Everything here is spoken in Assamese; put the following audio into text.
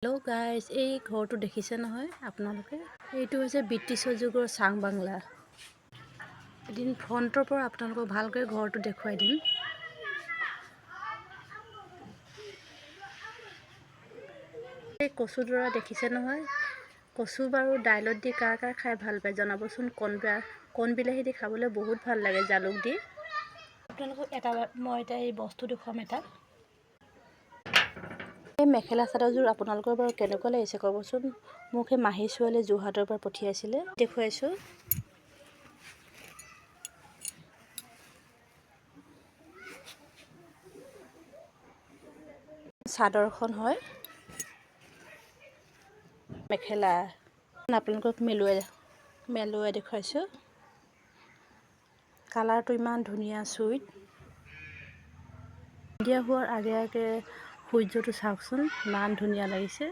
হেল্ল' গাইজ, এই ঘৰটো দেখিছে নহয় আপোনালোকে? এইটো হৈছে ব্ৰিটিছৰ যুগৰ চাং বাংলা। এদিন ফ্ৰণ্টৰ পৰা আপোনালোকক ভালকৈ ঘৰটো দেখুৱাই দিম। এই কচুডৰা দেখিছে নহয়? কচু বাৰু দাইলত দি কাৰ খাই ভাল পায় জনাবচোন। কণ বিলাহী দি খাবলৈ বহুত ভাল লাগে, জালুক দি। আপোনালোকক মই এতিয়া এই বস্তু দেখুৱাম এটা। এই মেখেলা চাদৰযোৰ আপোনালোকৰ বাৰু কেনেকুৱা লাগিছে ক'বচোন। মোক সেই মাহী ছোৱালী যোৰহাটৰ পৰা পঠিয়াইছিলে, দেখুৱাইছোঁ। চাদৰখন হয়, মেখেলা আপোনালোকক মেলুৱাই দেখুৱাইছোঁ। কালাৰটো ইমান ধুনীয়া, চুইট। সন্ধিয়া হোৱাৰ আগে আগে সূৰ্যটো চাওকচোন, ইমান ধুনীয়া লাগিছে।